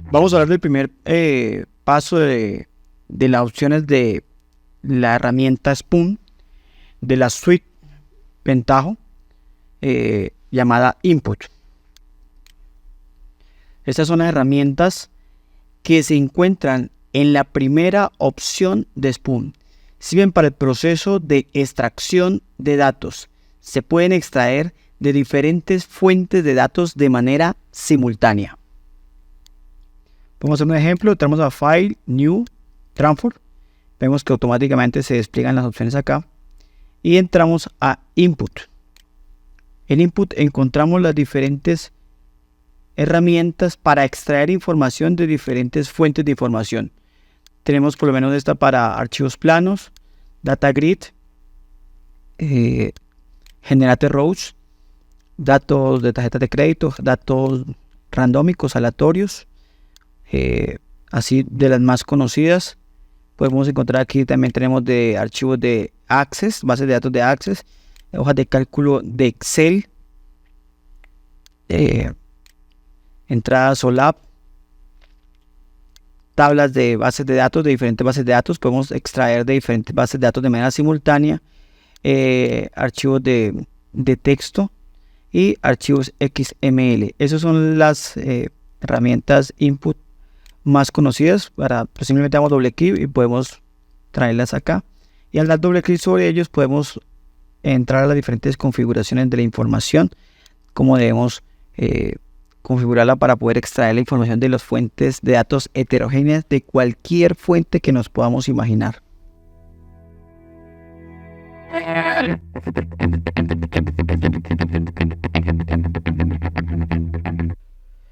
Vamos a hablar del primer paso de las opciones de la herramienta Spoon de la suite Pentaho llamada Input. Estas son las herramientas que se encuentran en la primera opción de Spoon. Sirven para el proceso de extracción de datos. Se pueden extraer de diferentes fuentes de datos de manera simultánea. Vamos a hacer un ejemplo. Entramos a File, New, Transform. Vemos que automáticamente se despliegan las opciones acá. Y entramos a Input. En Input encontramos las diferentes herramientas para extraer información de diferentes fuentes de información. Tenemos por lo menos esta para archivos planos, Data Grid, Generate Rows, datos de tarjetas de crédito, datos randómicos, aleatorios, así de las más conocidas. Podemos encontrar aquí también tenemos de archivos de Access, bases de datos de Access, hojas de cálculo de Excel, entradas OLAP, tablas de bases de datos, de diferentes bases de datos. Podemos extraer de diferentes bases de datos de manera simultánea, archivos de texto y archivos XML. Esas son las herramientas Input más conocidas. Simplemente damos doble clic y podemos traerlas acá, y al dar doble clic sobre ellos podemos entrar a las diferentes configuraciones de la información, como debemos configurarla para poder extraer la información de las fuentes de datos heterogéneas de cualquier fuente que nos podamos imaginar.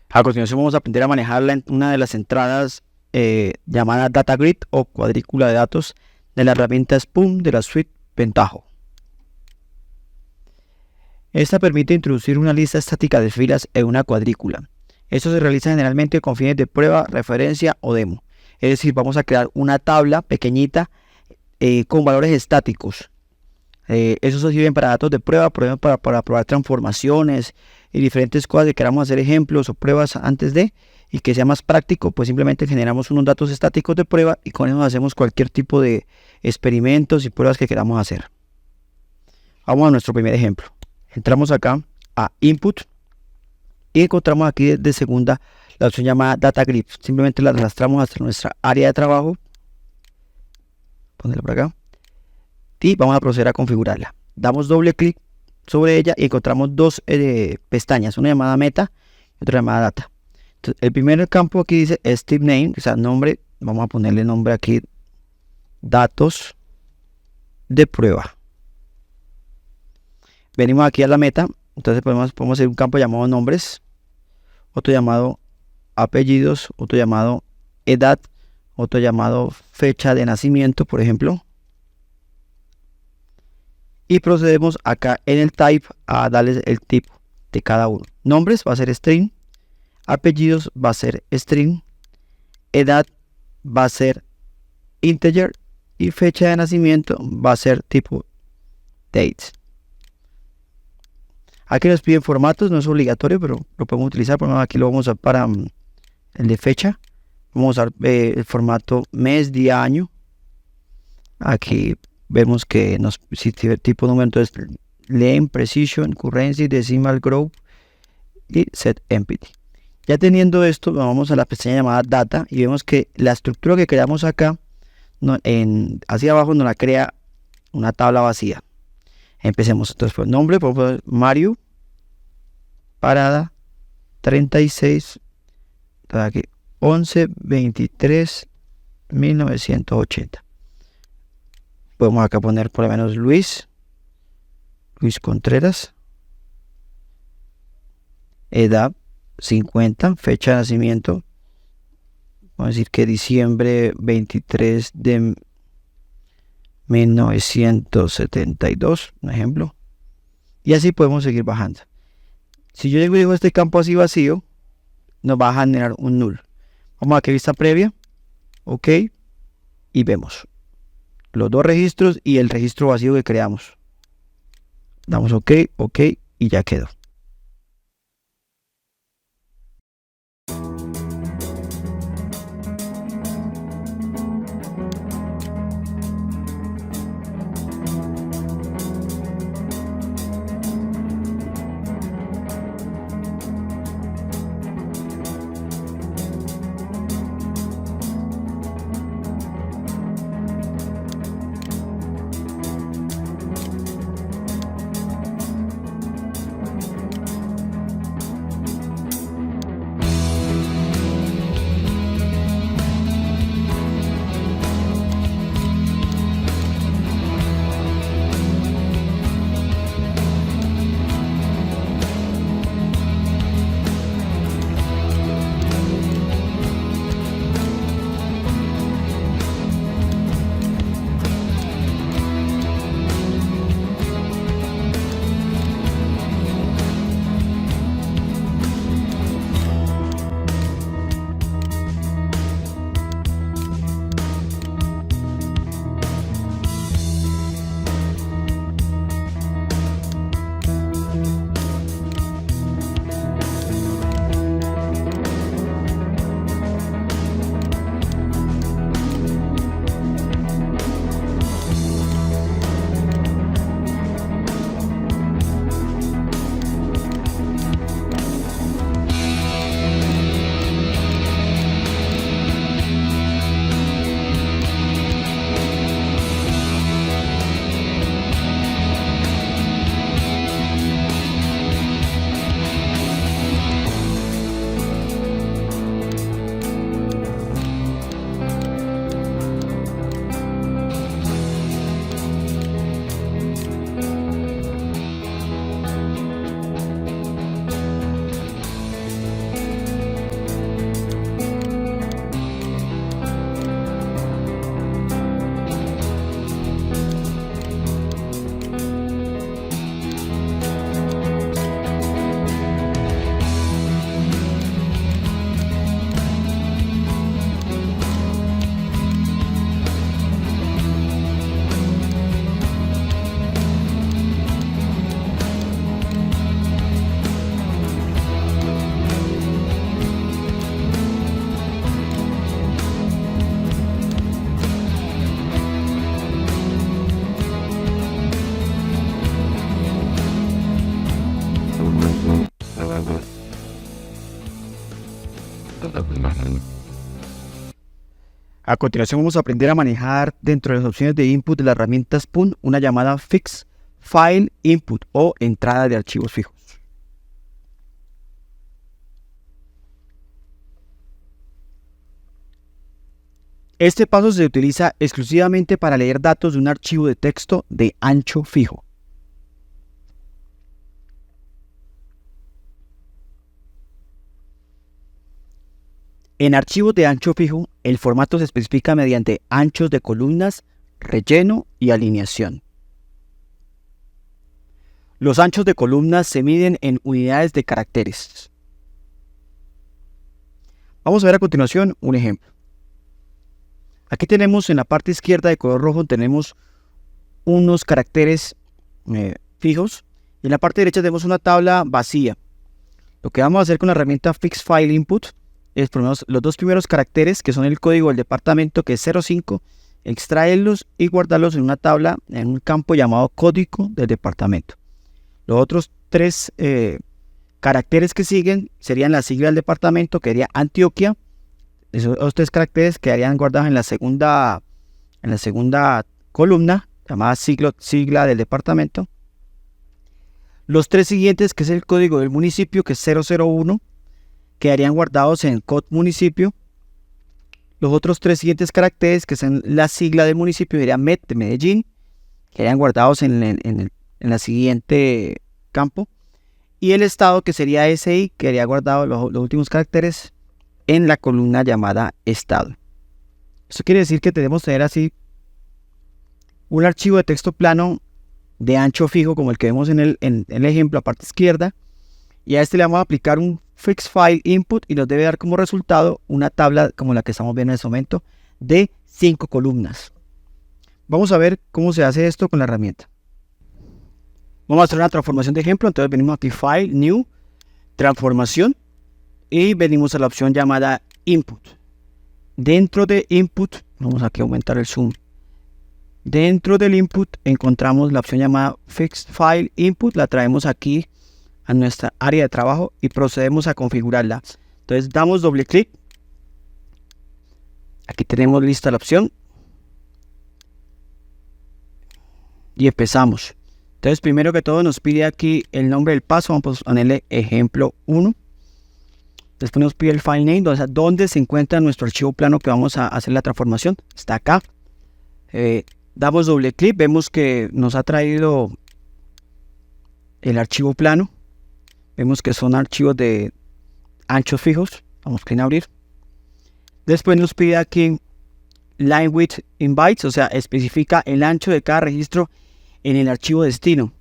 A continuación vamos a aprender a manejar una de las entradas llamada Data Grid o cuadrícula de datos de la herramienta Spoon de la suite Pentaho. Esta permite introducir una lista estática de filas en una cuadrícula. Esto se realiza generalmente con fines de prueba, referencia o demo. Es decir, vamos a crear una tabla pequeñita con valores estáticos. Eso se sirve para datos de prueba, para probar transformaciones y diferentes cosas que queramos hacer ejemplos o pruebas antes de, y que sea más práctico, pues simplemente generamos unos datos estáticos de prueba y con eso hacemos cualquier tipo de experimentos y pruebas que queramos hacer. Vamos a nuestro primer ejemplo. Entramos acá a Input y encontramos aquí de segunda la opción llamada Data Grid. Simplemente la arrastramos hasta nuestra área de trabajo. Ponerla por acá. Y vamos a proceder a configurarla. Damos doble clic sobre ella y encontramos dos pestañas, una llamada Meta y otra llamada Data. Entonces, el primer campo aquí dice Step Name, o sea, nombre. Vamos a ponerle nombre aquí, datos de prueba. Venimos aquí a la meta, entonces podemos hacer un campo llamado nombres, otro llamado apellidos, otro llamado edad, otro llamado fecha de nacimiento, por ejemplo. Y procedemos acá en el type a darles el tipo de cada uno. Nombres va a ser string, apellidos va a ser string, edad va a ser integer y fecha de nacimiento va a ser tipo date. Aquí nos piden formatos, no es obligatorio, pero lo podemos utilizar. Por ejemplo, aquí lo vamos a usar para el de fecha. Vamos a usar el formato mes, día, año. Aquí vemos que si tiene tipo número, entonces len, precision, currency, decimal, group y set empty. Ya teniendo esto, vamos a la pestaña llamada data y vemos que la estructura que creamos acá, hacia abajo nos la crea una tabla vacía. Empecemos. Entonces, por nombre, por ejemplo, Mario Parada 36, aquí 11/23/1980. Podemos acá poner por lo menos Luis Contreras, edad 50, fecha de nacimiento, vamos a decir que diciembre 23 de 1972, un ejemplo, y así podemos seguir bajando. Si yo llego a este campo así vacío, nos va a generar un null. Vamos a que vista previa, ok, y vemos los dos registros y el registro vacío que creamos. Damos ok, ok y ya quedó. A continuación vamos a aprender a manejar dentro de las opciones de input de la herramienta Spoon una llamada Fix File Input o entrada de archivos fijos. Este paso se utiliza exclusivamente para leer datos de un archivo de texto de ancho fijo. En archivos de ancho fijo, el formato se especifica mediante anchos de columnas, relleno y alineación. Los anchos de columnas se miden en unidades de caracteres. Vamos a ver a continuación un ejemplo. Aquí tenemos en la parte izquierda de color rojo tenemos unos caracteres fijos y en la parte derecha tenemos una tabla vacía. Lo que vamos a hacer con la herramienta Fix File Input es poner los dos primeros caracteres que son el código del departamento que es 05, extraerlos y guardarlos en una tabla en un campo llamado código del departamento. Los otros tres caracteres que siguen serían la sigla del departamento que sería Antioquia. Esos tres caracteres quedarían guardados en la segunda columna llamada sigla del departamento. Los tres siguientes, que es el código del municipio, que es 001, quedarían guardados en code municipio. Los otros tres siguientes caracteres, que son la sigla del municipio, sería MED de Medellín, quedarían guardados en la siguiente campo. Y el estado, que sería SI, quedaría guardado los últimos caracteres en la columna llamada estado. Eso quiere decir que debemos tener así un archivo de texto plano de ancho fijo como el que vemos en el ejemplo a parte izquierda, y a este le vamos a aplicar un Fix File Input y nos debe dar como resultado una tabla como la que estamos viendo en este momento de 5 columnas. Vamos a ver cómo se hace esto con la herramienta. Vamos a hacer una transformación de ejemplo. Entonces venimos aquí File, New, Transformación y venimos a la opción llamada Input. Dentro de Input, vamos aquí a aumentar el zoom. Dentro del Input encontramos la opción llamada Fix File Input, la traemos aquí a nuestra área de trabajo y procedemos a configurarla. Entonces damos doble clic. Aquí tenemos lista la opción. Y empezamos. Entonces primero que todo nos pide aquí el nombre del paso. Vamos a ponerle ejemplo 1. Después nos pide el file name, donde se encuentra nuestro archivo plano que vamos a hacer la transformación. Está acá. Damos doble clic. Vemos que nos ha traído el archivo plano. Vemos que son archivos de anchos fijos. Vamos a abrir. Después nos pide aquí line width in bytes, o sea, especifica el ancho de cada registro en el archivo destino.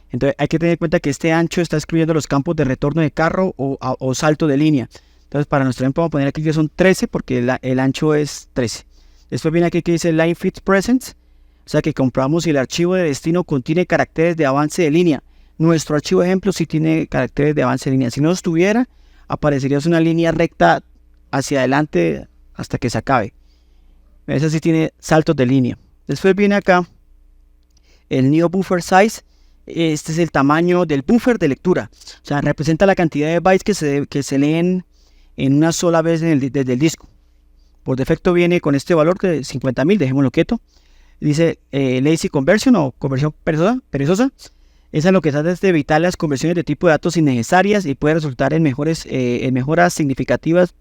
Entonces hay que tener en cuenta que este ancho está excluyendo los campos de retorno de carro o salto de línea. Entonces para nuestro ejemplo vamos a poner aquí que son 13 porque el ancho es 13. Después viene aquí que dice line fit present, o sea que comprobamos si el archivo de destino contiene caracteres de avance de línea. Nuestro archivo ejemplo sí tiene caracteres de avance de línea. Si no los tuviera, aparecería una línea recta hacia adelante hasta que se acabe. Ese sí tiene saltos de línea. Después viene acá el new buffer size. Este es el tamaño del buffer de lectura. O sea, representa la cantidad de bytes que se leen en una sola vez desde el disco. Por defecto viene con este valor de 50.000, dejémoslo quieto. Dice lazy conversion o conversión perezosa. Esa es lo que trata es de evitar las conversiones de tipo de datos innecesarias y puede resultar en mejoras significativas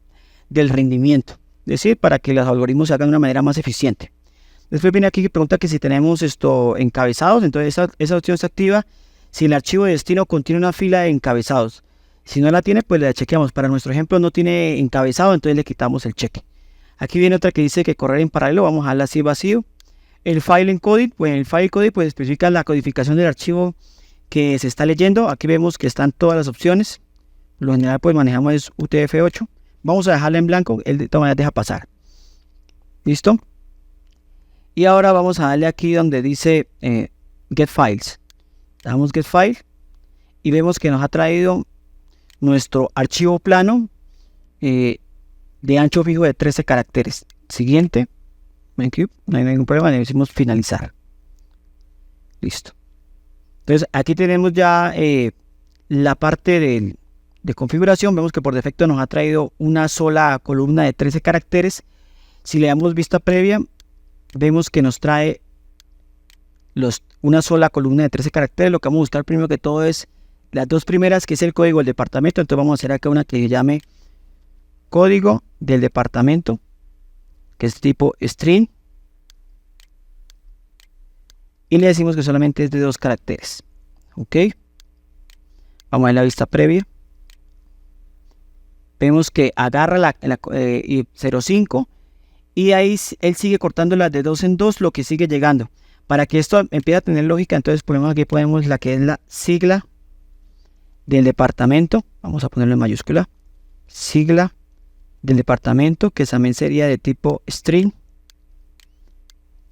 del rendimiento. Es decir, para que los algoritmos se hagan de una manera más eficiente. Después viene aquí que pregunta que si tenemos encabezados, entonces esa opción se activa si el archivo de destino contiene una fila de encabezados. Si no la tiene, pues la chequeamos. Para nuestro ejemplo no tiene encabezado, entonces le quitamos el cheque. Aquí viene otra que dice que correr en paralelo, vamos a darle así vacío. El file encoding, pues el file encoding pues especifica la codificación del archivo que se está leyendo. Aquí vemos que están todas las opciones. Por lo general pues manejamos UTF-8. Vamos a dejarla en blanco, él de todas maneras deja pasar. ¿Listo? Y ahora vamos a darle aquí donde dice Get Files. Damos Get File y vemos que nos ha traído nuestro archivo plano de ancho fijo de 13 caracteres. Siguiente. No hay ningún problema, le decimos finalizar. Listo. Entonces aquí tenemos ya la parte de configuración, vemos que por defecto nos ha traído una sola columna de 13 caracteres. Si le damos vista previa, vemos que nos trae una sola columna de 13 caracteres. Lo que vamos a buscar primero que todo es las dos primeras, que es el código del departamento. Entonces vamos a hacer acá una que se llame código del departamento, que es tipo string, y le decimos que solamente es de 2 caracteres. Ok, vamos a ver la vista previa. Vemos que agarra 0.5 y ahí él sigue cortando las de 2 en 2, lo que sigue llegando. Para que esto empiece a tener lógica, entonces ponemos aquí, ponemos la que es la sigla del departamento. Vamos a ponerlo en mayúscula. Sigla del departamento, que también sería de tipo string,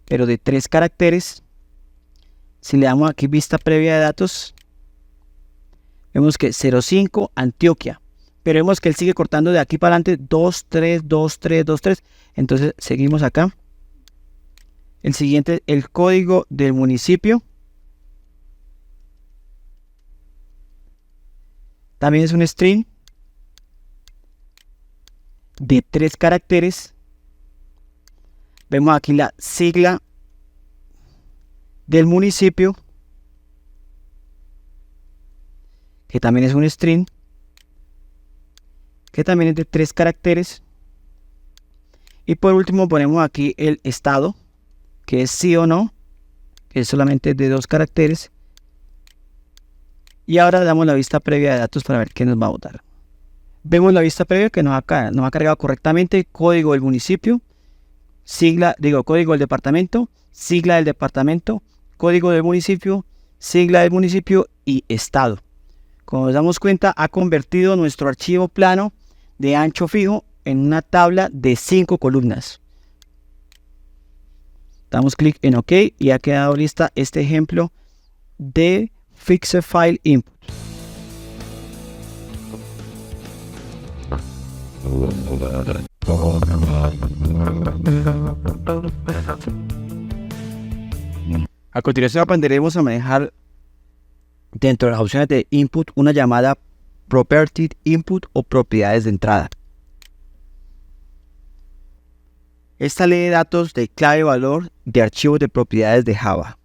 pero de 3 caracteres. Si le damos aquí vista previa de datos, vemos que 0.5 Antioquia, pero vemos que él sigue cortando de aquí para adelante 2, 3, 2, 3, 2, 3. Entonces seguimos acá. El siguiente, el código del municipio. También es un string de 3 caracteres. Vemos aquí la sigla del municipio, que también es un string, que también es de 3 caracteres. Y por último ponemos aquí el estado, que es sí o no, que es solamente de 2 caracteres. Y ahora damos la vista previa de datos para ver qué nos va a botar. Vemos la vista previa que nos ha cargado correctamente código del municipio, código del departamento, sigla del departamento, código del municipio, sigla del municipio y estado. Como nos damos cuenta, ha convertido nuestro archivo plano de ancho fijo en una tabla de 5 columnas. Damos clic en OK y ha quedado lista este ejemplo de Fixed File Input. A continuación aprenderemos a manejar dentro de las opciones de input una llamada property input o propiedades de entrada. Esta lee datos de clave valor de archivos de propiedades de Java,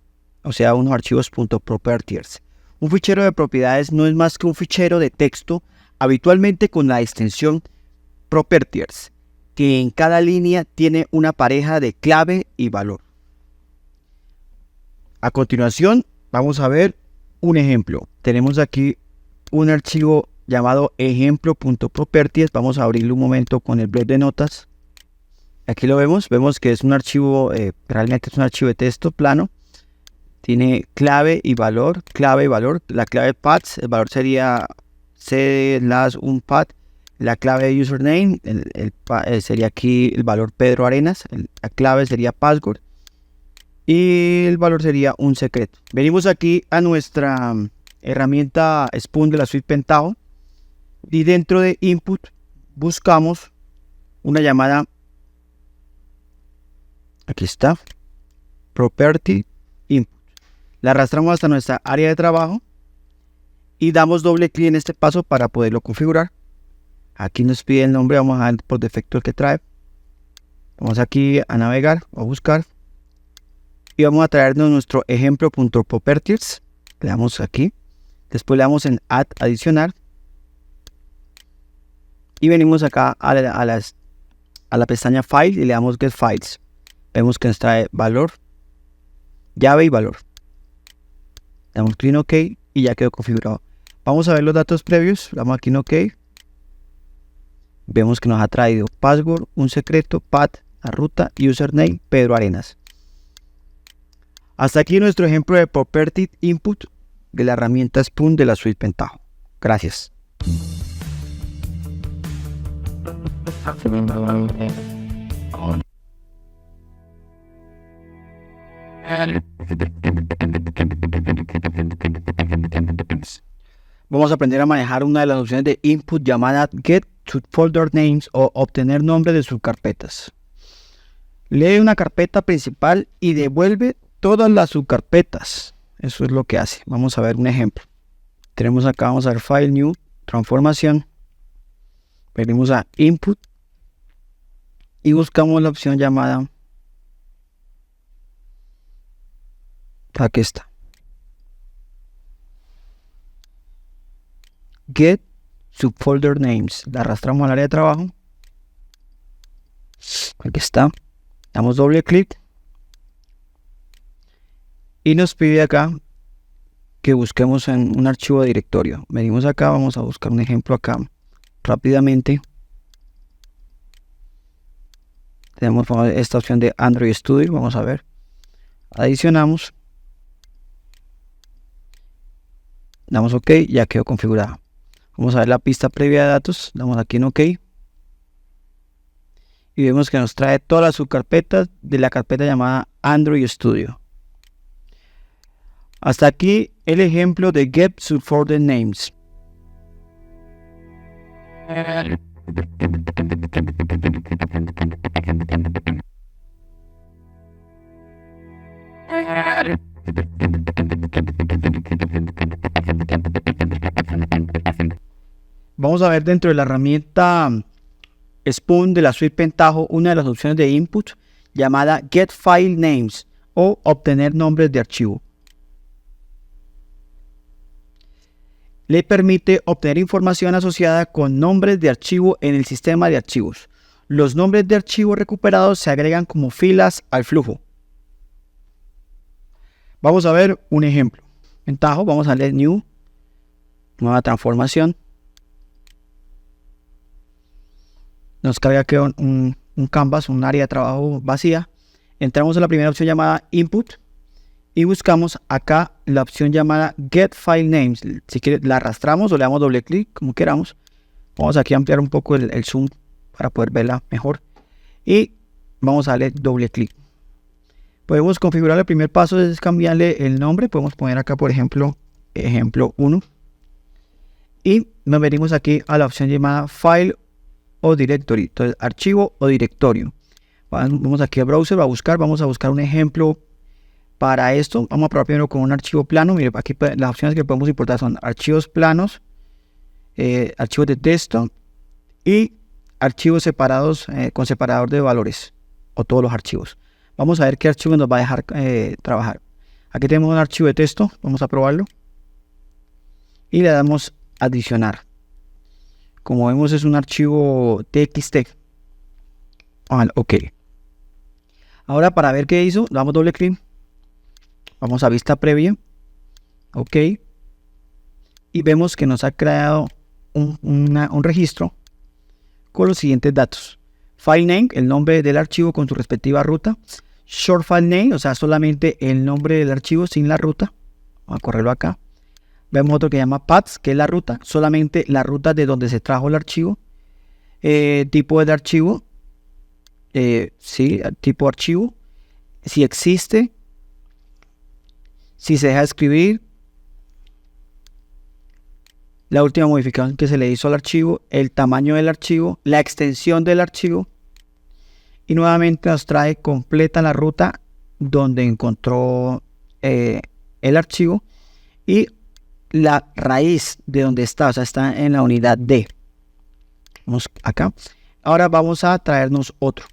o sea, unos archivos .properties. Un fichero de propiedades no es más que un fichero de texto, habitualmente con la extensión properties, que en cada línea tiene una pareja de clave y valor. A continuación vamos a ver un ejemplo. Tenemos aquí un archivo llamado ejemplo.properties. Vamos a abrirlo un momento con el bloc de notas. Aquí lo vemos que es un archivo, realmente es un archivo de texto plano. Tiene clave y valor. La clave paths, el valor sería c/unpath. La clave de username, sería aquí el valor Pedro Arenas. La clave sería password. Y el valor sería un secreto. Venimos aquí a nuestra herramienta Spoon de la suite Pentaho. Y dentro de input buscamos una llamada, aquí está, property input. La arrastramos hasta nuestra área de trabajo y damos doble clic en este paso para poderlo configurar. Aquí nos pide el nombre, vamos a dar por defecto el que trae. Vamos aquí a navegar o buscar y vamos a traernos nuestro ejemplo.properties. Le damos aquí, después le damos en add adicional y venimos acá a la pestaña file y le damos get files. Vemos que nos trae valor, llave y valor. Damos clic en OK y ya quedó configurado. Vamos a ver los datos previos. Damos aquí en OK. Vemos que nos ha traído password, un secreto, path, la ruta, username, Pedro Arenas. Hasta aquí nuestro ejemplo de property input de la herramienta Spoon de la suite Pentaho. Gracias. Vamos a aprender a manejar una de las opciones de input llamada Get to Folder Names o obtener nombres de subcarpetas. Lee una carpeta principal y devuelve todas las subcarpetas. Eso es lo que hace. Vamos a ver un ejemplo. Tenemos acá, vamos a ver File New, transformación, venimos a input y buscamos la opción llamada, aquí está, get subfolder names. La arrastramos al área de trabajo, aquí está, damos doble clic y nos pide acá que busquemos en un archivo de directorio. Venimos acá, vamos a buscar un ejemplo acá rápidamente. Tenemos esta opción de Android Studio, vamos a ver, adicionamos, damos OK, ya quedó configurada. Vamos a ver la pista previa de datos, damos aquí en OK y vemos que nos trae todas las subcarpetas de la carpeta llamada Android Studio. Hasta aquí el ejemplo de Get Subfolder Names. Vamos a ver dentro de la herramienta Spoon de la suite Pentaho una de las opciones de input llamada Get File Names o obtener nombres de archivo. Le permite obtener información asociada con nombres de archivo en el sistema de archivos. Los nombres de archivo recuperados se agregan como filas al flujo. Vamos a ver un ejemplo. En Tajo vamos a leer New, nueva transformación. Nos carga aquí un canvas, un área de trabajo vacía. Entramos a la primera opción llamada Input y buscamos acá la opción llamada Get File Names. Si quiere la arrastramos o le damos doble clic, como queramos. Vamos aquí a ampliar un poco el zoom para poder verla mejor. Y vamos a darle doble clic. Podemos configurar el primer paso, es cambiarle el nombre. Podemos poner acá, por ejemplo, ejemplo 1. Y nos venimos aquí a la opción llamada File o Directory. Entonces, archivo o directorio. Vamos aquí a browser, vamos a buscar un ejemplo para esto. Vamos a probar primero con un archivo plano. Mire, aquí las opciones que podemos importar son archivos planos, archivos de texto y archivos separados con separador de valores o todos los archivos. Vamos a ver qué archivo nos va a dejar trabajar. Aquí tenemos un archivo de texto, vamos a probarlo y le damos adicionar. Como vemos es un archivo TXT. OK. Ahora para ver qué hizo, damos doble clic. Vamos a vista previa. OK. Y vemos que nos ha creado un registro con los siguientes datos. File name, el nombre del archivo con su respectiva ruta. Short file name, o sea, solamente el nombre del archivo sin la ruta. Vamos a correrlo acá. Vemos otro que se llama paths, que es la ruta, solamente la ruta de donde se trajo el archivo. Tipo de archivo, sí, tipo archivo, si existe, si se deja escribir, la última modificación que se le hizo al archivo, el tamaño del archivo, la extensión del archivo y nuevamente nos trae completa la ruta donde encontró el archivo y la raíz de donde está, o sea, está en la unidad D. Vamos acá. Ahora vamos a traernos otro.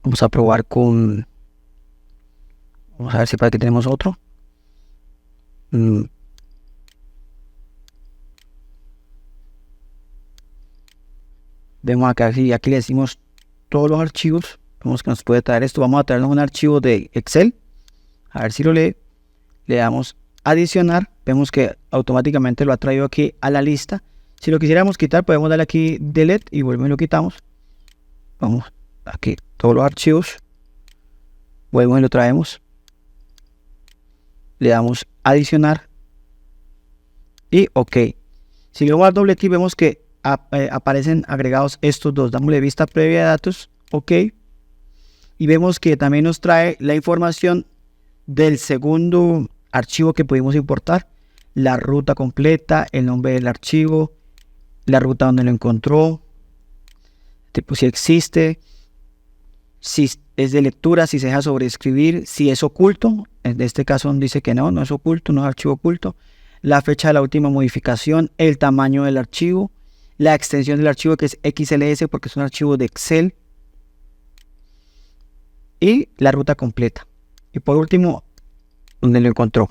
Vamos a probar con... Vamos a ver si para que tenemos otro. Vemos acá, aquí le decimos todos los archivos. Vemos que nos puede traer esto. Vamos a traernos un archivo de Excel. A ver si lo lee. Le damos adicionar. Vemos que automáticamente lo ha traído aquí a la lista. Si lo quisiéramos quitar, podemos darle aquí delete y vuelvo y lo quitamos. Vamos aquí, todos los archivos. Vuelvo y lo traemos. Le damos adicionar. Y OK. Si le damos al doble clic, vemos que aparecen agregados estos dos. Damos vista previa de datos. OK. Y vemos que también nos trae la información del segundo archivo que pudimos importar, la ruta completa, el nombre del archivo, la ruta donde lo encontró, tipo si existe, si es de lectura, si se deja sobreescribir, si es oculto En este caso dice que no es oculto, no es archivo oculto. La fecha de la última modificación, el tamaño del archivo, la extensión del archivo que es XLS porque es un archivo de Excel y la ruta completa. Y por último, donde lo encontró.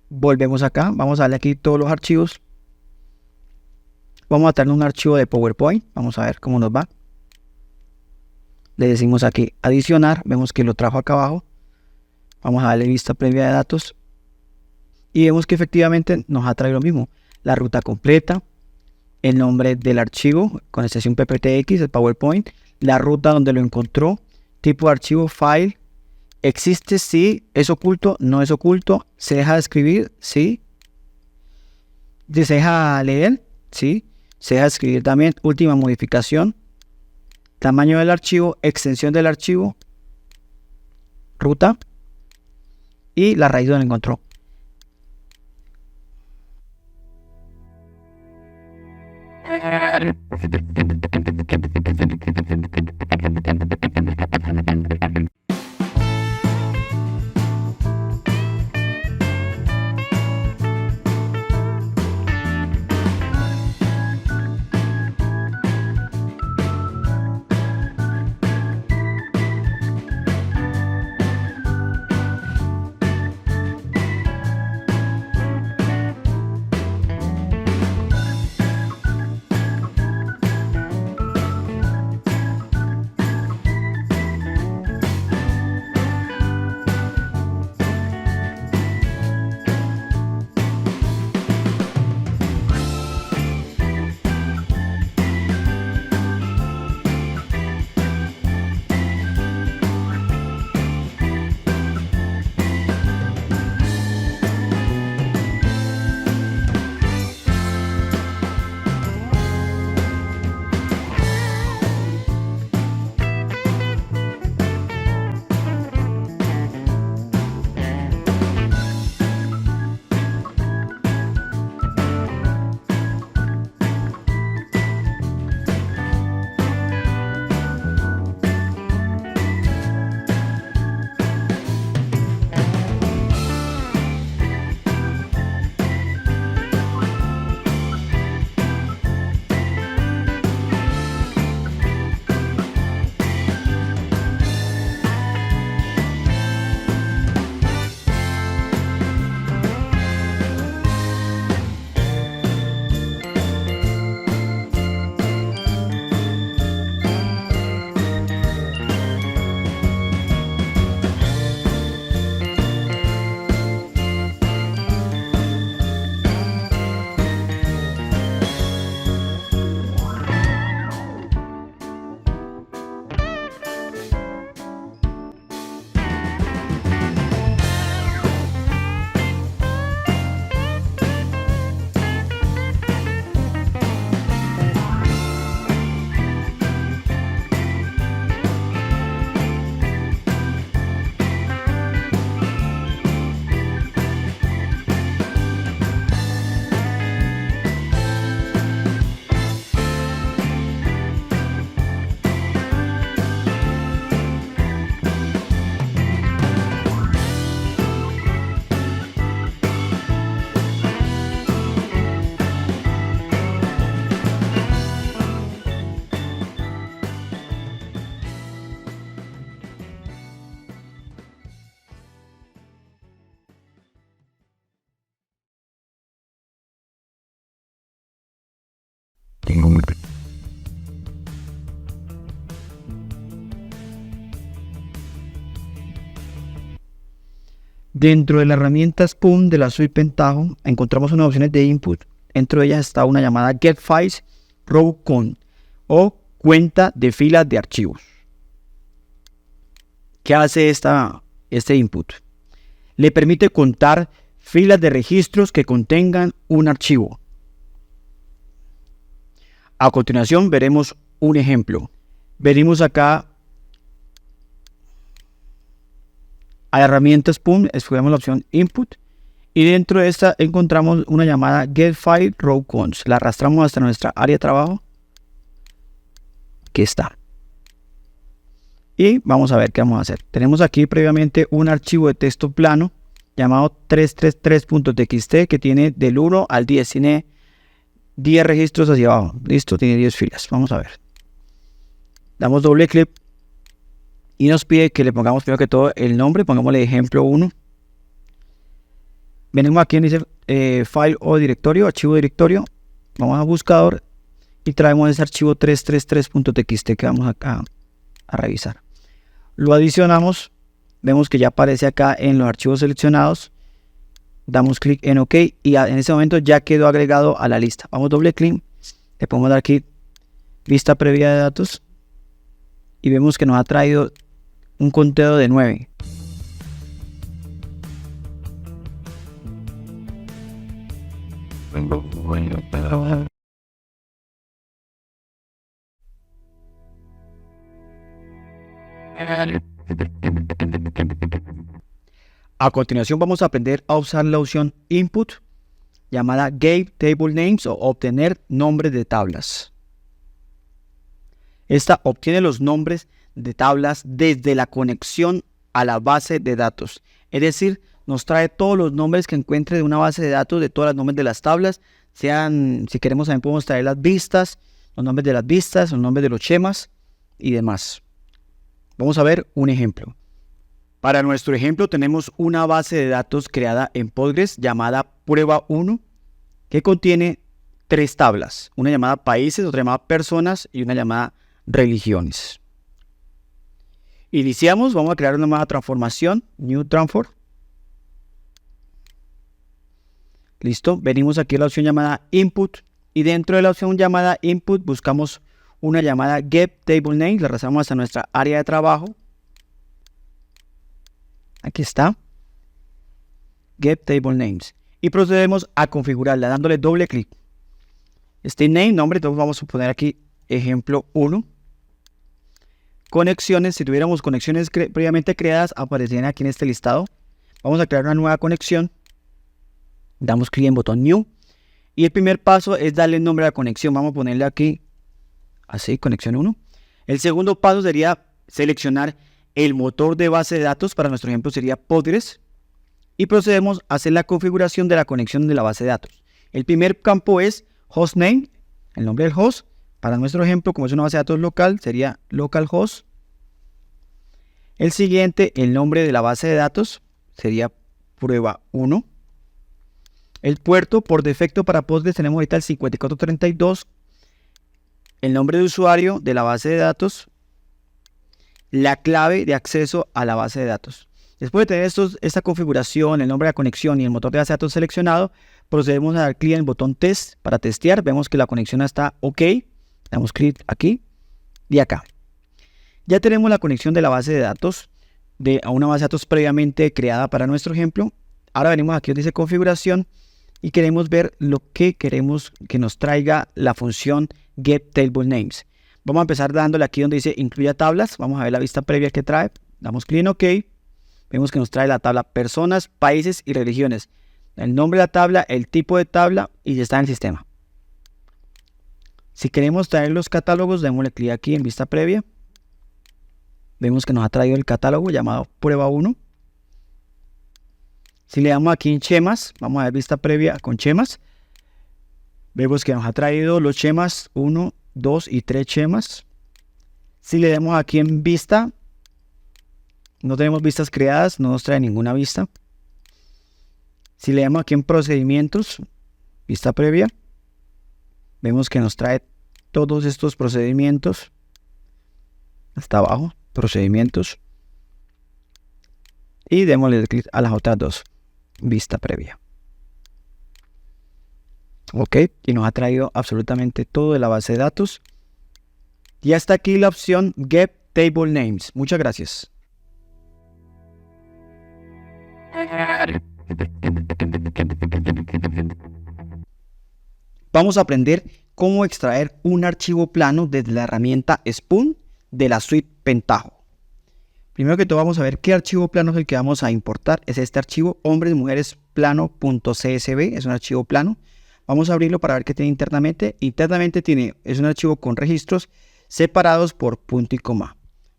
Volvemos acá, vamos a darle aquí todos los archivos. Vamos a tener un archivo de PowerPoint, vamos a ver cómo nos va. Le decimos aquí adicionar, vemos que lo trajo acá abajo. Vamos a darle vista previa de datos y vemos que efectivamente nos ha traído lo mismo, la ruta completa, el nombre del archivo con extensión PPTX, el PowerPoint, la ruta donde lo encontró, tipo de archivo, file, existe, sí, es oculto, no es oculto, se deja de escribir, sí, se deja leer, sí, se deja de escribir también, última modificación, tamaño del archivo, extensión del archivo, ruta y la raíz donde lo encontró. Dentro de la herramienta SPUM de la suite Pentaho encontramos unas opciones de input. Dentro de ellas está una llamada Get Files Row Count o cuenta de filas de archivos. ¿Qué hace este input? Le permite contar filas de registros que contengan un archivo. A continuación veremos un ejemplo. Venimos acá a herramientas SPUM, escogemos la opción Input y dentro de esta encontramos una llamada Get File Row Counts. La arrastramos hasta nuestra área de trabajo. Aquí está. Y vamos a ver qué vamos a hacer. Tenemos aquí previamente un archivo de texto plano llamado 333.txt que tiene del 1 al 10. Tiene 10 registros hacia abajo. Listo, tiene 10 filas. Vamos a ver. Damos doble clic y nos pide que le pongamos primero que todo el nombre. Pongámosle ejemplo 1. Venimos aquí donde dice file o directorio, archivo directorio. Vamos a buscador y traemos ese archivo 333.txt que vamos a revisar. Lo adicionamos, vemos que ya aparece acá en los archivos seleccionados. Damos clic en OK y en ese momento ya quedó agregado a la lista. Vamos doble clic, le podemos dar aquí vista previa de datos y vemos que nos ha traído un conteo de 9. A continuación vamos a aprender a usar la opción Input llamada Get Table Names o obtener nombres de tablas. Esta obtiene los nombres de tablas desde la conexión a la base de datos. Es decir, nos trae todos los nombres que encuentre de una base de datos de todos los nombres de las tablas. Sean, si queremos también podemos traer las vistas, los nombres de las vistas, los nombres de los schemas y demás. Vamos a ver un ejemplo. Para nuestro ejemplo tenemos una base de datos creada en Postgres llamada prueba 1 que contiene 3 tablas, una llamada países, otra llamada personas y una llamada religiones. Iniciamos, vamos a crear una nueva transformación, New Transform. Listo, venimos aquí a la opción llamada Input y dentro de la opción llamada Input buscamos una llamada Get Table Name, la arrastramos hasta nuestra área de trabajo. Aquí está, Get Table Names. Y procedemos a configurarla dándole doble clic. Este name, nombre, entonces vamos a poner aquí ejemplo 1. Conexiones, si tuviéramos conexiones previamente creadas, aparecerían aquí en este listado. Vamos a crear una nueva conexión. Damos clic en botón New. Y el primer paso es darle nombre a la conexión. Vamos a ponerle aquí, así, conexión 1. El segundo paso sería seleccionar el motor de base de datos, para nuestro ejemplo sería Postgres, y procedemos a hacer la configuración de la conexión de la base de datos. El primer campo es hostname, el nombre del host. Para nuestro ejemplo, como es una base de datos local, sería localhost. El siguiente, el nombre de la base de datos, sería prueba 1. El puerto, por defecto para Postgres tenemos ahorita el 5432. El nombre de usuario de la base de datos, la clave de acceso a la base de datos. Después de tener esta configuración, el nombre de la conexión y el motor de base de datos seleccionado, procedemos a dar clic en el botón Test para testear. Vemos que la conexión está OK. Damos clic aquí y acá. Ya tenemos la conexión de la base de datos a una base de datos previamente creada para nuestro ejemplo. Ahora venimos aquí donde dice configuración y queremos ver lo que queremos que nos traiga la función Get Table Names. Vamos a empezar dándole aquí donde dice incluya tablas. Vamos a ver la vista previa que trae. Damos clic en OK. Vemos que nos trae la tabla personas, países y religiones. El nombre de la tabla, el tipo de tabla y ya está en el sistema. Si queremos traer los catálogos, démosle clic aquí en vista previa. Vemos que nos ha traído el catálogo llamado prueba 1. Si le damos aquí en schemas, vamos a ver vista previa con schemas. Vemos que nos ha traído los schemas 1, 2 y 3 schemas. Si le damos aquí en vista, no tenemos vistas creadas, no nos trae ninguna vista. Si le damos aquí en procedimientos, vista previa, vemos que nos trae todos estos procedimientos. Hasta abajo, procedimientos. Y démosle clic a las otras dos, vista previa. Ok, y nos ha traído absolutamente todo de la base de datos. Y hasta aquí la opción Get Table Names. Muchas gracias. Vamos a aprender cómo extraer un archivo plano desde la herramienta Spoon de la suite Pentaho. Primero que todo vamos a ver qué archivo plano es el que vamos a importar. Es este archivo hombres y mujeres plano.csv, es un archivo plano. Vamos a abrirlo para ver qué tiene internamente. Internamente es un archivo con registros separados por punto y coma.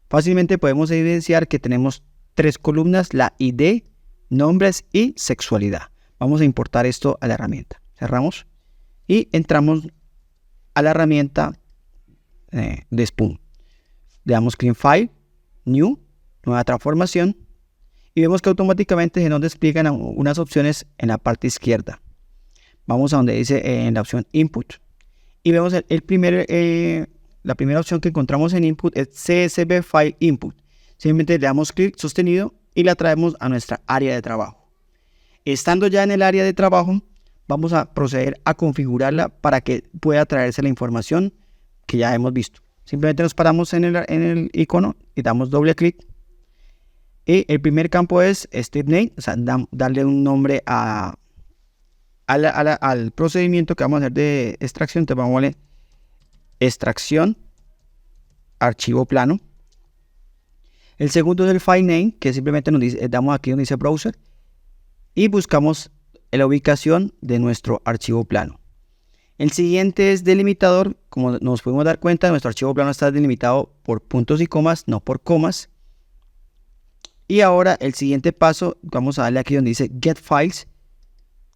Fácilmente podemos evidenciar que tenemos 3 columnas, la ID, nombres y sexualidad. Vamos a importar esto a la herramienta. Cerramos y entramos a la herramienta de Spoon. Le damos Clean File, New, nueva transformación, y vemos que automáticamente se nos despliegan unas opciones en la parte izquierda. Vamos a donde dice en la opción Input y vemos la primera opción que encontramos en Input es CSV File Input. Simplemente le damos clic sostenido y la traemos a nuestra área de trabajo. Estando ya en el área de trabajo, vamos a proceder a configurarla para que pueda traerse la información que ya hemos visto. Simplemente nos paramos en el icono y damos doble clic. Y el primer campo es Step Name, o sea, darle un nombre al procedimiento que vamos a hacer de extracción. Entonces vamos a darle extracción, archivo plano. El segundo es el File Name, que simplemente nos dice, damos aquí donde dice Browser y buscamos la ubicación de nuestro archivo plano. El siguiente es delimitador. Como nos podemos dar cuenta, nuestro archivo plano está delimitado por puntos y comas, no por comas. Y ahora el siguiente paso, vamos a darle aquí donde dice Get Files.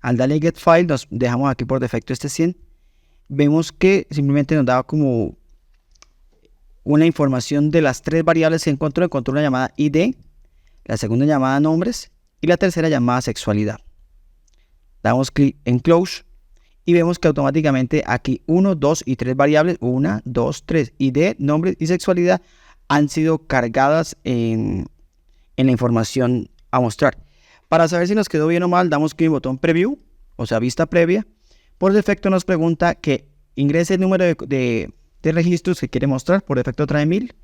Al darle Get File, nos dejamos aquí por defecto este 100. Vemos que simplemente nos da como una información de las 3 variables que encontró. Encontró una llamada ID, la segunda llamada nombres y la tercera llamada sexualidad. Damos clic en Close y vemos que automáticamente aquí 1, 2 y 3 variables, 1, 2, 3, ID, nombres y sexualidad han sido cargadas en la información a mostrar. Para saber si nos quedó bien o mal, damos clic en el botón Preview, o sea, vista previa. Por defecto nos pregunta que ingrese el número de registros que quiere mostrar. Por defecto trae 1000.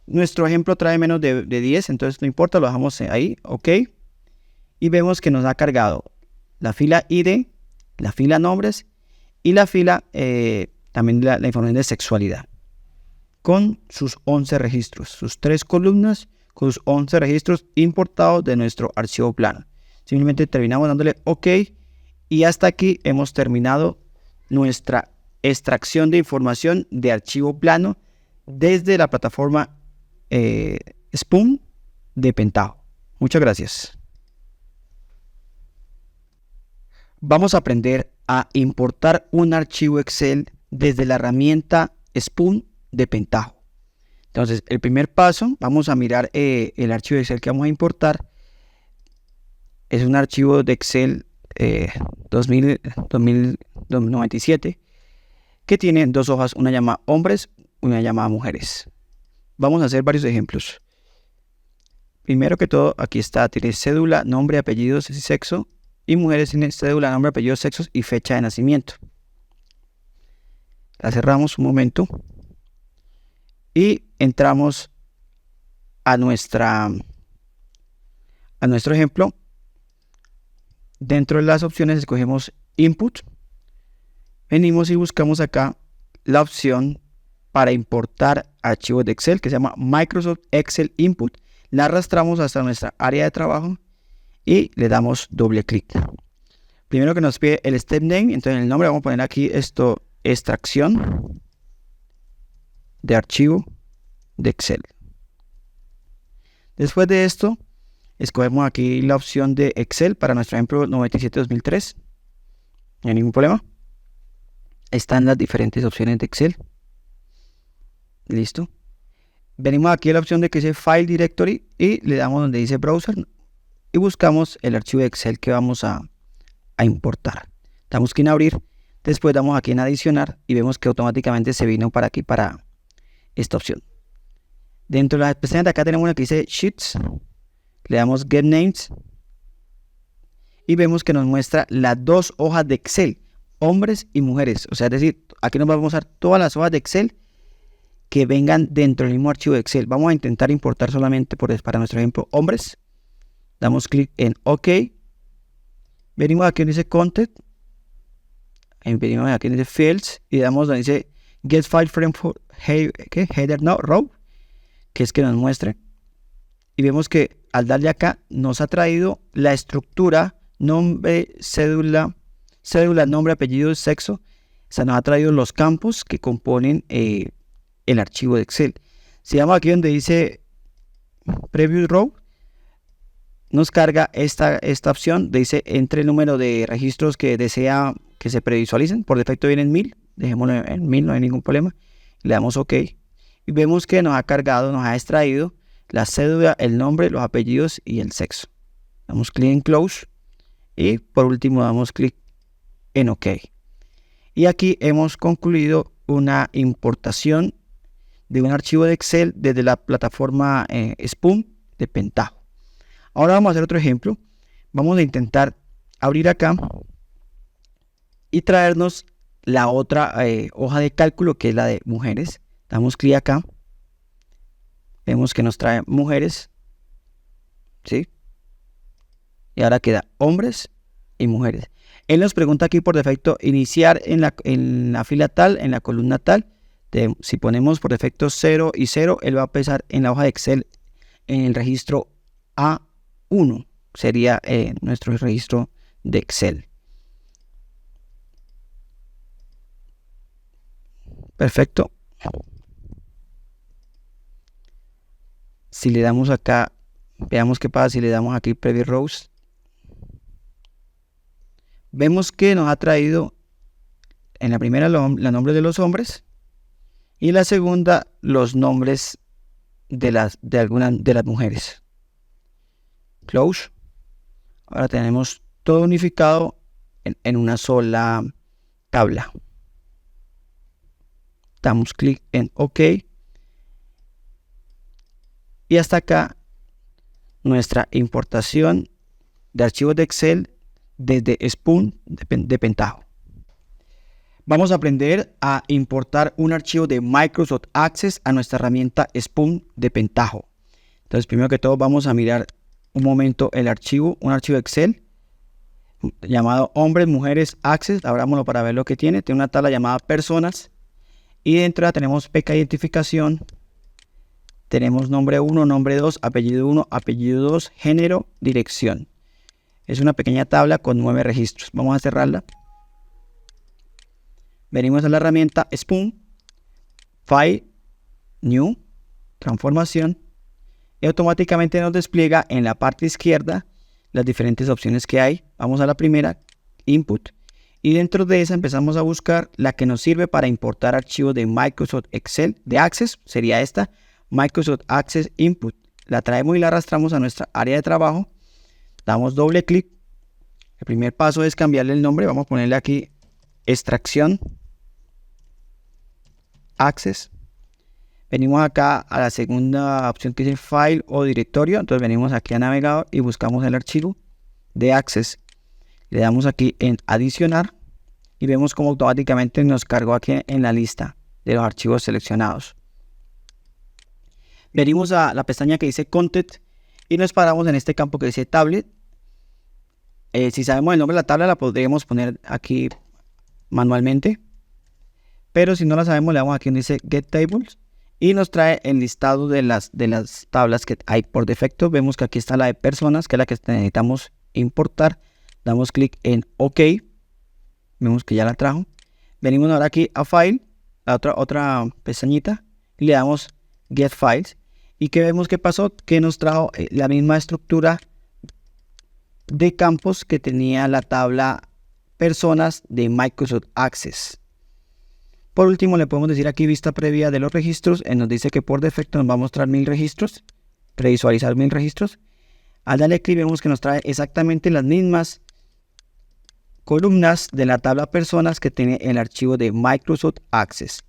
Nuestro ejemplo trae menos de 10, entonces no importa, lo dejamos ahí, ok. Y vemos que nos ha cargado la fila ID, la fila nombres y la fila también la información de sexualidad. Con sus 11 registros, sus 3 columnas con sus 11 registros importados de nuestro archivo plano. Simplemente terminamos dándole OK y hasta aquí hemos terminado nuestra extracción de información de archivo plano desde la plataforma Spoon de Pentaho. Muchas gracias. Vamos a aprender a importar un archivo Excel desde la herramienta Spoon de Pentaho. Entonces, el primer paso, vamos a mirar el archivo de Excel que vamos a importar. Es un archivo de Excel 2097 que tiene 2 hojas, una llamada hombres, una llamada mujeres. Vamos a hacer varios ejemplos. Primero que todo, aquí está, tiene cédula, nombre, apellidos y sexo. Y mujeres tiene cédula, nombre, apellidos, sexos y fecha de nacimiento. La cerramos un momento. Y entramos a nuestro ejemplo. Dentro de las opciones escogemos Input. Venimos y buscamos acá la opción para importar archivos de Excel que se llama Microsoft Excel Input. La arrastramos hasta nuestra área de trabajo y le damos doble clic. Primero que nos pide el Step Name, entonces en el nombre vamos a poner aquí esto, extracción de archivo de Excel. Después de esto, escogemos aquí la opción de Excel para nuestro ejemplo 97-2003. No hay ningún problema. Están las diferentes opciones de Excel. Listo. Venimos aquí a la opción de que dice File Directory y le damos donde dice Browser y buscamos el archivo de Excel que vamos a importar. Damos clic en abrir. Después damos aquí en adicionar y vemos que automáticamente se vino para aquí, para esta opción. Dentro de las pestañas de acá tenemos una que dice Sheets. Le damos Get Names y vemos que nos muestra las 2 hojas de Excel, hombres y mujeres. O sea, es decir, aquí nos va a mostrar todas las hojas de Excel que vengan dentro del mismo archivo de Excel. Vamos a intentar importar solamente para nuestro ejemplo hombres. Damos clic en OK. Venimos aquí donde dice Content. Venimos aquí donde dice Fields y damos donde dice Get File Frame for Header No Row, que es que nos muestre. Y vemos que al darle acá nos ha traído la estructura, nombre, cédula, nombre, apellido, sexo. O sea, nos ha traído los campos que componen el archivo de Excel. Si vamos aquí donde dice Preview Row, nos carga esta opción. Dice entre el número de registros que desea que se previsualicen. Por defecto vienen 1000. Dejémoslo en 1000, no hay ningún problema. Le damos OK. Y vemos que nos ha cargado, nos ha extraído la cédula, el nombre, los apellidos y el sexo. Damos clic en Close. Y por último damos clic en OK. Y aquí hemos concluido una importación de un archivo de Excel desde la plataforma Spoon de Pentaho. Ahora vamos a hacer otro ejemplo. Vamos a intentar abrir acá y traernos la otra hoja de cálculo, que es la de mujeres. Damos clic acá. Vemos que nos trae mujeres, ¿sí? Y ahora queda hombres y mujeres. Él nos pregunta aquí por defecto iniciar en la fila tal, en la columna tal. Si ponemos por defecto 0 y 0, él va a empezar en la hoja de Excel en el registro A1. Sería nuestro registro de Excel. Perfecto. Si le damos acá, veamos qué pasa si le damos aquí Preview Rows. Vemos que nos ha traído en la primera los nombres de los hombres y en la segunda los nombres de algunas de las mujeres. Close. Ahora tenemos todo unificado en una sola tabla. Damos clic en OK. Y hasta acá nuestra importación de archivos de Excel desde Spoon de Pentaho. Vamos a aprender a importar un archivo de Microsoft Access a nuestra herramienta Spoon de Pentaho. Entonces, primero que todo vamos a mirar un momento un archivo Excel llamado Hombres, Mujeres, Access. Abrámoslo para ver lo que tiene. Tiene una tabla llamada Personas y dentro tenemos PK Identificación. Tenemos nombre 1, nombre 2, apellido 1, apellido 2, género, dirección. Es una pequeña tabla con 9 registros. Vamos a cerrarla. Venimos a la herramienta Spoon, File, New, Transformación. Y automáticamente nos despliega en la parte izquierda las diferentes opciones que hay. Vamos a la primera, Input. Y dentro de esa empezamos a buscar la que nos sirve para importar archivos de Microsoft Excel de Access. Sería esta. Microsoft Access Input. La traemos y la arrastramos a nuestra área de trabajo. Damos doble clic. El primer paso es cambiarle el nombre. Vamos a ponerle aquí extracción Access. Venimos acá a la segunda opción que dice File o directorio. Entonces venimos aquí a navegador y buscamos el archivo de Access. Le damos aquí en adicionar y vemos cómo automáticamente nos cargó aquí en la lista de los archivos seleccionados. Venimos a la pestaña que dice Content y nos paramos en este campo que dice Tablet. Si sabemos el nombre de la tabla la podríamos poner aquí manualmente, pero si no la sabemos le damos aquí donde dice Get Tables y nos trae el listado de las tablas que hay por defecto. Vemos que aquí está la de personas, que es la que necesitamos importar. Damos clic en OK. Vemos que ya la trajo. Venimos ahora aquí a File, a otra pestañita, y le damos Get Files. ¿Y qué vemos que pasó? Que nos trajo la misma estructura de campos que tenía la tabla personas de Microsoft Access. Por último, le podemos decir aquí vista previa de los registros. Nos dice que por defecto nos va a mostrar 1000 registros, previsualizar 1000 registros. Al darle clic vemos que nos trae exactamente las mismas columnas de la tabla personas que tiene el archivo de Microsoft Access.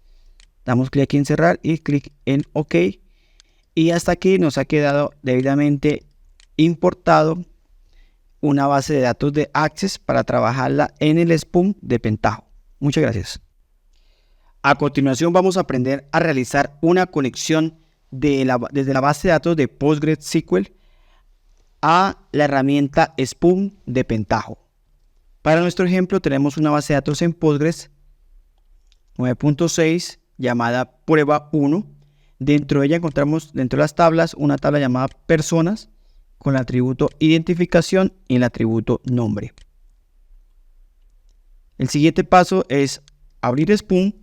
Damos clic aquí en cerrar y clic en OK. Y hasta aquí nos ha quedado debidamente importado una base de datos de Access para trabajarla en el Spoon de Pentaho. Muchas gracias. A continuación vamos a aprender a realizar una conexión desde la base de datos de PostgreSQL a la herramienta Spoon de Pentaho. Para nuestro ejemplo tenemos una base de datos en Postgres 9.6 llamada prueba 1. Dentro de ella encontramos dentro de las tablas una tabla llamada personas con el atributo identificación y el atributo nombre. El siguiente paso es abrir Spoon.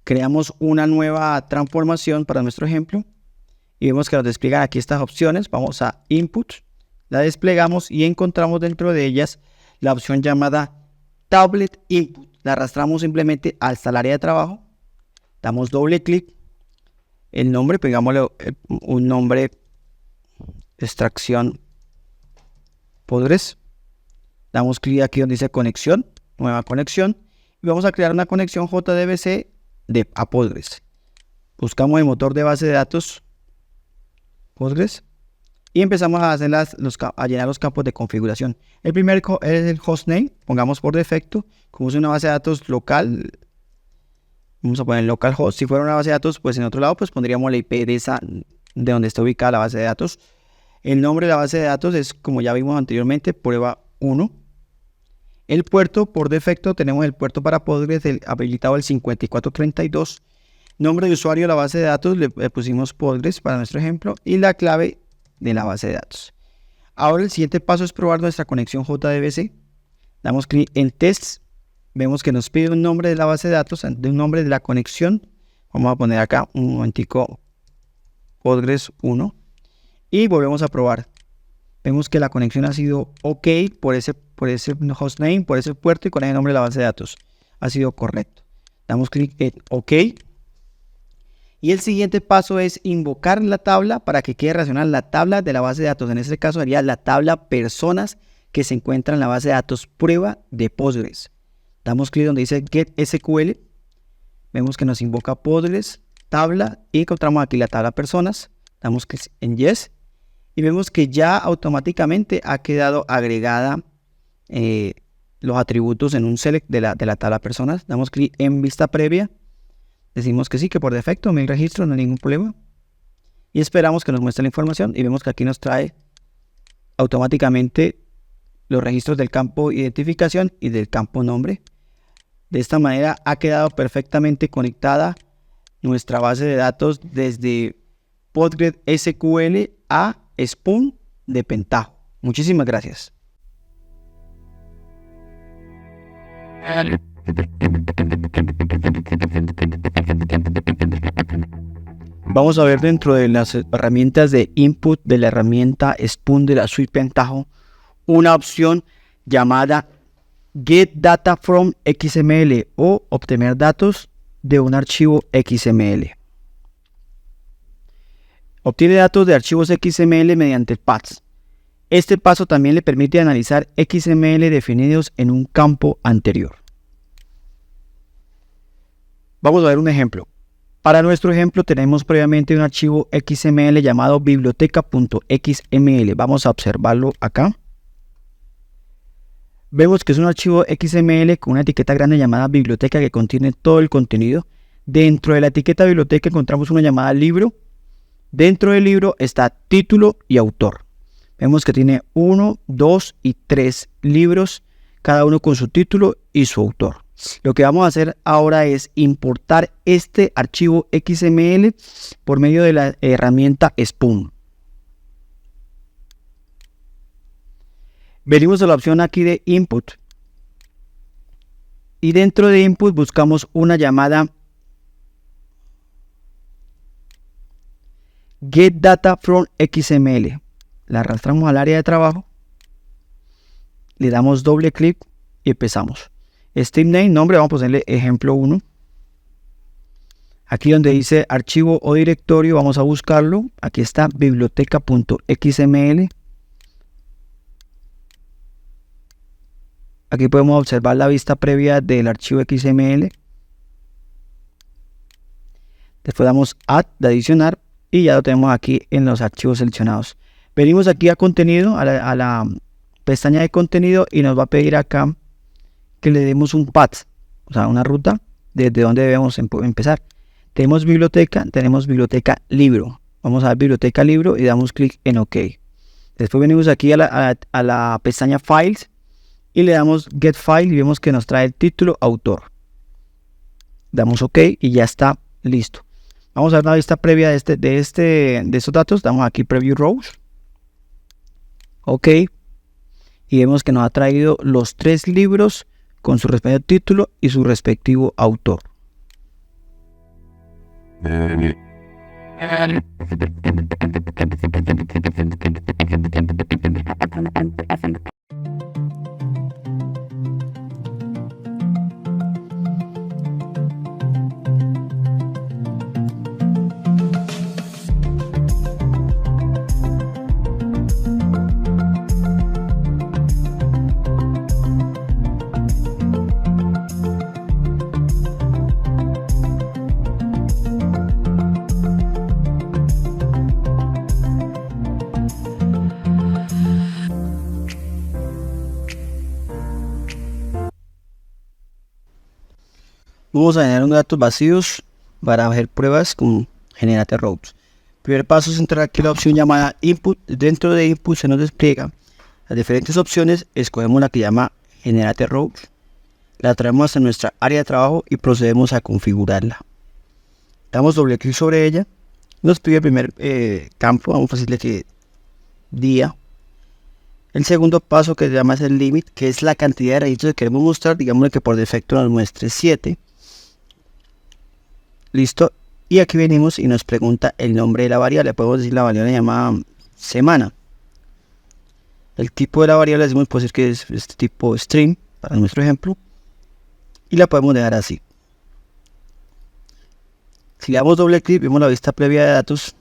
Creamos una nueva transformación para nuestro ejemplo y vemos que nos despliegan aquí estas opciones. Vamos a Input, la desplegamos y encontramos dentro de ellas la opción llamada Tablet Input. La arrastramos simplemente hasta el área de trabajo, damos doble clic, el nombre, pegámosle un nombre, extracción Postgres, damos clic aquí donde dice conexión, nueva conexión, y vamos a crear una conexión JDBC a Postgres. Buscamos el motor de base de datos Postgres y empezamos a hacer a llenar los campos de configuración. El primero es el hostname, pongamos por defecto, como es una base de datos local, vamos a poner localhost. Si fuera una base de datos, pues en otro lado, pues pondríamos la IP de donde está ubicada la base de datos. El nombre de la base de datos es, como ya vimos anteriormente, prueba 1. El puerto, por defecto, tenemos el puerto para Postgres habilitado el 5432. Nombre de usuario de la base de datos, le pusimos Postgres para nuestro ejemplo, y la clave de la base de datos. Ahora el siguiente paso es probar nuestra conexión JDBC. Damos clic en Tests. Vemos que nos pide un nombre de la base de datos, un nombre de la conexión. Vamos a poner acá un momentico Postgres 1 y volvemos a probar. Vemos que la conexión ha sido OK por ese hostname, por ese puerto y con el nombre de la base de datos. Ha sido correcto. Damos clic en OK. Y el siguiente paso es invocar la tabla para que quede relacionada la tabla de la base de datos. En este caso sería la tabla personas que se encuentran en la base de datos prueba de Postgres. Damos clic donde dice Get SQL. Vemos que nos invoca Postgres, tabla, y encontramos aquí la tabla personas. Damos clic en Yes. Y vemos que ya automáticamente ha quedado agregada los atributos en un select de la tabla personas. Damos clic en vista previa. Decimos que sí, que por defecto me registro, no hay ningún problema. Y esperamos que nos muestre la información y vemos que aquí nos trae automáticamente los registros del campo identificación y del campo nombre. De esta manera ha quedado perfectamente conectada nuestra base de datos desde Postgres SQL a Spoon de Pentaho. Muchísimas gracias. Vamos a ver dentro de las herramientas de input de la herramienta Spoon de la suite Pentaho una opción llamada Get Data from XML o obtener datos de un archivo XML. Obtiene datos de archivos XML mediante paths. Este paso también le permite analizar XML definidos en un campo anterior. Vamos a ver un ejemplo. Para nuestro ejemplo tenemos previamente un archivo XML llamado biblioteca.xml. Vamos a observarlo acá. Vemos que es un archivo XML con una etiqueta grande llamada biblioteca que contiene todo el contenido. Dentro de la etiqueta biblioteca encontramos una llamada libro. Dentro del libro está título y autor. Vemos que tiene 1, 2 y 3 libros, cada uno con su título y su autor. Lo que vamos a hacer ahora es importar este archivo XML por medio de la herramienta Spoon. Venimos a la opción aquí de Input. Y dentro de Input buscamos una llamada Get Data from XML. La arrastramos al área de trabajo. Le damos doble clic y empezamos. Stream name, nombre, vamos a ponerle ejemplo 1. Aquí donde dice archivo o directorio, vamos a buscarlo. Aquí está biblioteca.xml. Aquí podemos observar la vista previa del archivo XML. Después damos Add de adicionar y ya lo tenemos aquí en los archivos seleccionados. Venimos aquí a contenido, a la pestaña de contenido y nos va a pedir acá que le demos un path, o sea, una ruta desde donde debemos empezar. Tenemos biblioteca libro. Vamos a dar biblioteca libro y damos clic en OK. Después venimos aquí a la pestaña Files y le damos Get File y vemos que nos trae el título autor. Damos OK y ya está listo. Vamos a ver una vista previa de estos datos. Damos aquí Preview Rows. OK. Y vemos que nos ha traído los 3 libros con su respectivo título y su respectivo autor. Vamos a generar unos datos vacíos para hacer pruebas con Generate Rows. Primer paso es entrar aquí a la opción llamada Input. Dentro de Input se nos despliega las diferentes opciones. Escogemos la que llama Generate Rows. La traemos hasta nuestra área de trabajo y procedemos a configurarla. Damos doble clic sobre ella. Nos pide el primer campo. Vamos a decirle que día. El segundo paso que se llama es el limit, que es la cantidad de registros que queremos mostrar. Digámosle que por defecto nos muestre 7. Listo. Y aquí venimos y nos pregunta el nombre de la variable. Podemos decir la variable llamada semana. El tipo de la variable decimos puede ser que es este tipo string para nuestro ejemplo. Y la podemos dejar así. Si le damos doble clic, vemos la vista previa de datos.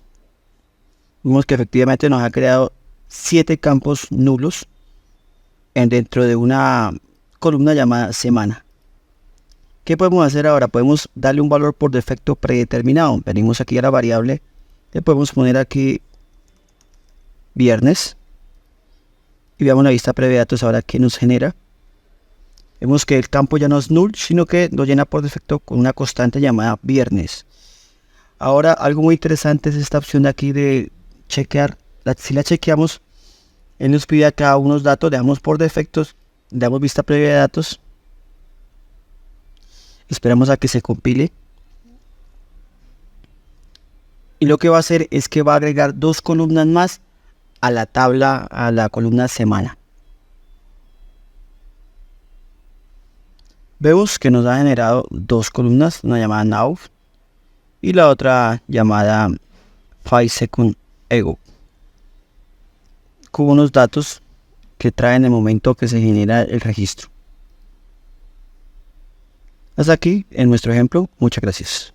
Vemos que efectivamente nos ha creado 7 campos nulos dentro de una columna llamada semana. ¿Qué podemos hacer ahora? Podemos darle un valor por defecto predeterminado. Venimos aquí a la variable, le podemos poner aquí viernes y veamos la vista previa de datos ahora que nos genera. Vemos que el campo ya no es null, sino que lo llena por defecto con una constante llamada viernes. Ahora algo muy interesante es esta opción de aquí de chequear. Si la chequeamos, él nos pide acá unos datos, le damos por defecto, le damos vista previa de datos. Esperamos a que se compile. Y lo que va a hacer es que va a agregar 2 columnas más a la tabla, a la columna semana. Vemos que nos ha generado 2 columnas, una llamada now y la otra llamada 5 second ago, con unos datos que traen el momento que se genera el registro. Hasta aquí en nuestro ejemplo. Muchas gracias.